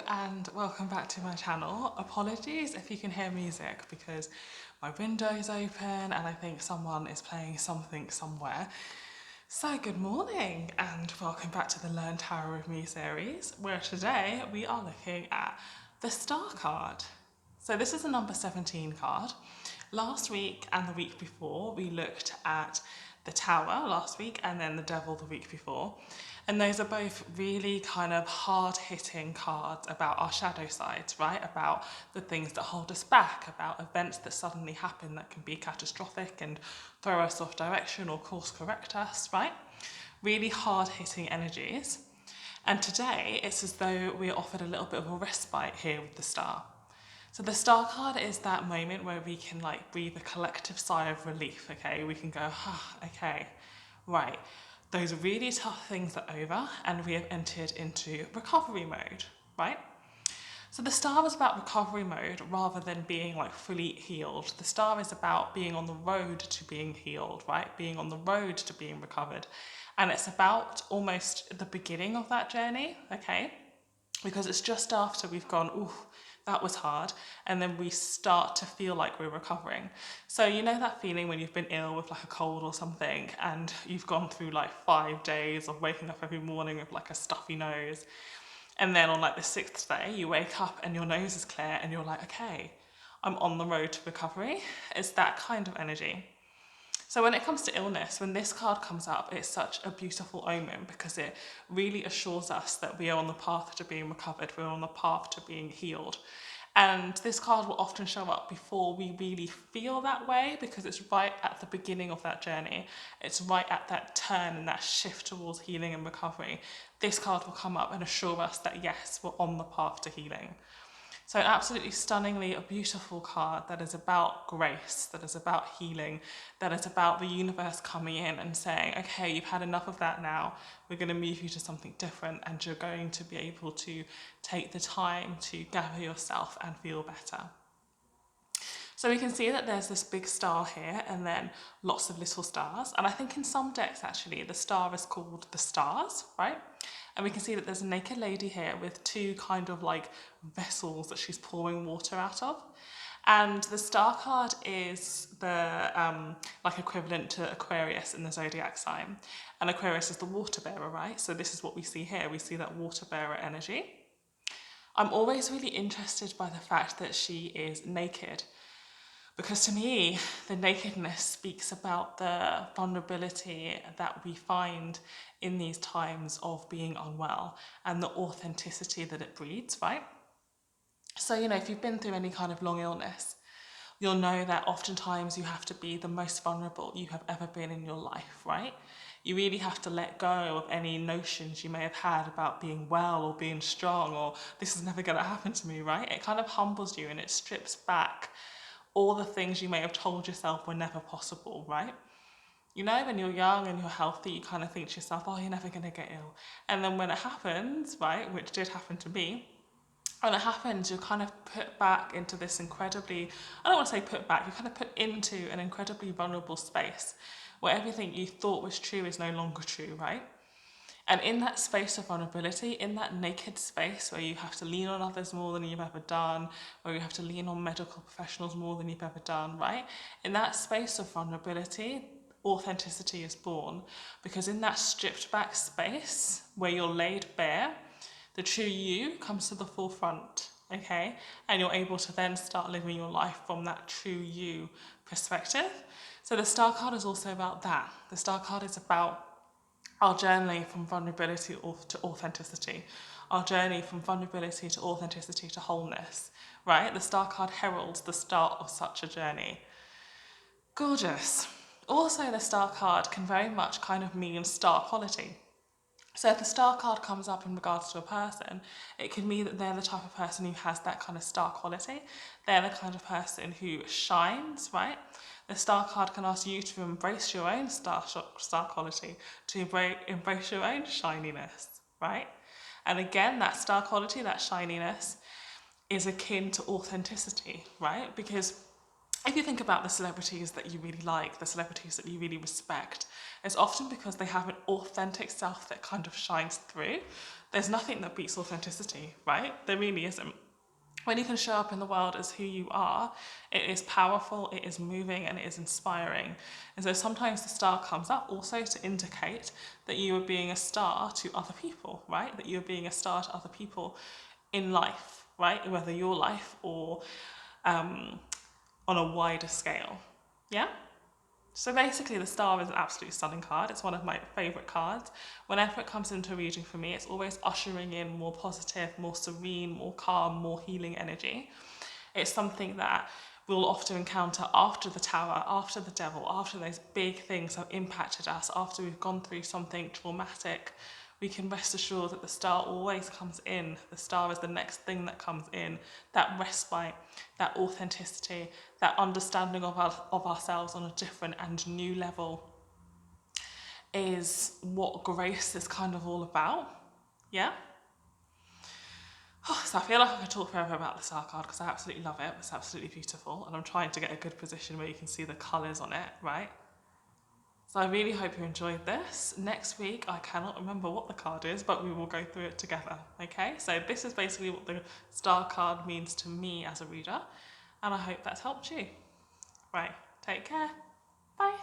and welcome back to my channel. Apologies if you can hear music because my window is open and I think someone is playing something somewhere. So good morning and welcome back to the Learn Tarot with Me series, where today we are looking at the Star card. So this is a number 17 card. Last week and the week before we looked at the Tower last week and then the Devil the week before. And those are both really kind of hard-hitting cards about our shadow sides, right? About the things that hold us back, about events that suddenly happen that can be catastrophic and throw us off direction or course correct us, right? Really hard-hitting energies. And today it's as though we're offered a little bit of a respite here with the Star. So the Star card is that moment where we can like breathe a collective sigh of relief, okay? We can go, okay, right. Those really tough things are over and we have entered into recovery mode, right? So the Star is about recovery mode rather than being like fully healed. The Star is about being on the road to being healed, right? Being on the road to being recovered. And it's about almost the beginning of that journey, okay? Because it's just after we've gone, ooh, that was hard, and then we start to feel like we're recovering. So you know that feeling when you've been ill with like a cold or something and you've gone through like 5 days of waking up every morning with like a stuffy nose, and then on like the 6th day you wake up and your nose is clear and you're like, okay, I'm on the road to recovery. It's that kind of energy. So when it comes to illness, when this card comes up, it's such a beautiful omen because it really assures us that we are on the path to being recovered, we're on the path to being healed. And this card will often show up before we really feel that way because it's right at the beginning of that journey. It's right at that turn and that shift towards healing and recovery. This card will come up and assure us that yes, we're on the path to healing. So absolutely stunningly a beautiful card that is about grace, that is about healing, that is about the universe coming in and saying, okay, you've had enough of that now. We're going to move you to something different and you're going to be able to take the time to gather yourself and feel better. So we can see that there's this big star here and then lots of little stars. And I think in some decks, actually, the star is called the stars, right? And we can see that there's a naked lady here with two kind of like vessels that she's pouring water out of. And the star card is the like equivalent to Aquarius in the zodiac sign. And Aquarius is the water bearer, right? So this is what we see here. We see that water bearer energy. I'm always really interested by the fact that she is naked. Because to me, the nakedness speaks about the vulnerability that we find in these times of being unwell and the authenticity that it breeds, right? So, you know, if you've been through any kind of long illness, you'll know that oftentimes you have to be the most vulnerable you have ever been in your life, right? You really have to let go of any notions you may have had about being well or being strong or this is never going to happen to me, right? It kind of humbles you and it strips back all the things you may have told yourself were never possible, right? You know, when you're young and you're healthy, you kind of think to yourself, oh, you're never going to get ill. And then when it happens, right, which did happen to me, when it happens, you're kind of put back into this incredibly, I don't want to say put back, you're kind of put into an incredibly vulnerable space where everything you thought was true is no longer true, right? And in that space of vulnerability, in that naked space where you have to lean on others more than you've ever done, where you have to lean on medical professionals more than you've ever done, right? In that space of vulnerability, authenticity is born. Because in that stripped back space where you're laid bare, the true you comes to the forefront, okay? And you're able to then start living your life from that true you perspective. So the star card is also about that. The star card is about our journey from vulnerability to authenticity, our journey from vulnerability to authenticity to wholeness, right? The star card heralds the start of such a journey. Gorgeous. Also, the star card can very much kind of mean star quality. So if the star card comes up in regards to a person, it can mean that they're the type of person who has that kind of star quality. They're the kind of person who shines, right? The star card can ask you to embrace your own star quality, to embrace your own shininess, right? And again, that star quality, that shininess, is akin to authenticity, right? Because if you think about the celebrities that you really like, the celebrities that you really respect, it's often because they have an authentic self that kind of shines through. There's nothing that beats authenticity, right? There really isn't. When you can show up in the world as who you are, it is powerful, it is moving, and it is inspiring. And so sometimes the star comes up also to indicate that you are being a star to other people, right? That you're being a star to other people in life, right? Whether your life or on a wider scale. Yeah? So basically the star is an absolutely stunning card. It's one of my favourite cards. Whenever it comes into a reading for me, it's always ushering in more positive, more serene, more calm, more healing energy. It's something that we'll often encounter after the tower, after the devil, after those big things have impacted us, after we've gone through something traumatic. We can rest assured that the star always comes in. The star is the next thing that comes in. That respite, that authenticity, that understanding of ourselves on a different and new level is what grace is kind of all about. Yeah? So I feel like I could talk forever about the star card because I absolutely love it. It's absolutely beautiful. And I'm trying to get a good position where you can see the colours on it, right? So I really hope you enjoyed this. Next week, I cannot remember what the card is, but we will go through it together, okay? So this is basically what the star card means to me as a reader, and I hope that's helped you. Right, take care. Bye.